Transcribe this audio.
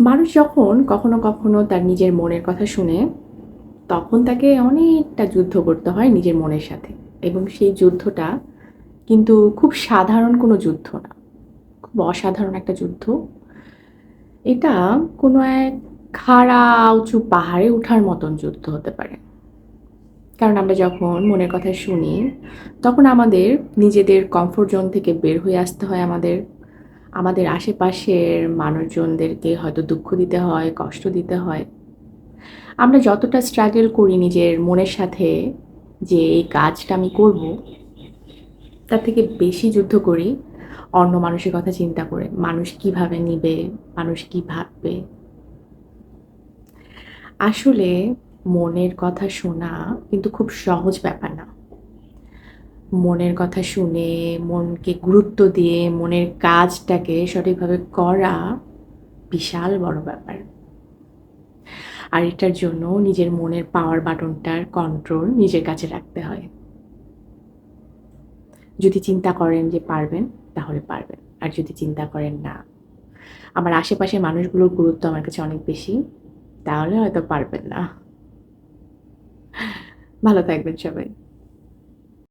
মানুষ যখন কখনো কখনো তার নিজের মনের কথা শুনে, তখন তাকে অনেকটা যুদ্ধ করতে হয় নিজের মনের সাথে। এবং সেই যুদ্ধটা কিন্তু খুব সাধারণ কোনো যুদ্ধ না, খুব অসাধারণ একটা যুদ্ধ। এটা কোনো এক খাড়া উঁচু পাহাড়ে ওঠার মতন যুদ্ধ হতে পারে। কারণ আমরা যখন মনের কথা শুনি, তখন আমাদের নিজেদের কমফোর্ট জোন থেকে বের হয়ে আসতে হয় আমাদের। আমাদের আশেপাশের মানুষজনদেরকে হয়তো দুঃখ দিতে হয়, কষ্ট দিতে হয়। আমরা যতটা স্ট্রাগল করি নিজের মনের সাথে যে এই কাজটা আমি করব, তার থেকে বেশি যুদ্ধ করি অন্য মানুষের কথা চিন্তা করে। মানুষ কিভাবে নিবে, মানুষ কি ভাববে। আসলে মনের কথা শোনা কিন্তু খুব সহজ ব্যাপার না। মনের কথা শুনে, মনকে গুরুত্ব দিয়ে মনের কাজটাকে সঠিকভাবে করা বিশাল বড় ব্যাপার। আর এটার জন্য নিজের মনের পাওয়ার বাটনটার কন্ট্রোল নিজের কাছে রাখতে হয়। যদি চিন্তা করেন যে পারবেন, তাহলে পারবেন। আর যদি চিন্তা করেন না, আমার আশেপাশের মানুষগুলোর গুরুত্ব আমার কাছে অনেক বেশি, তাহলে হয়তো পারবেন না। ভালো থাকবেন সবাই।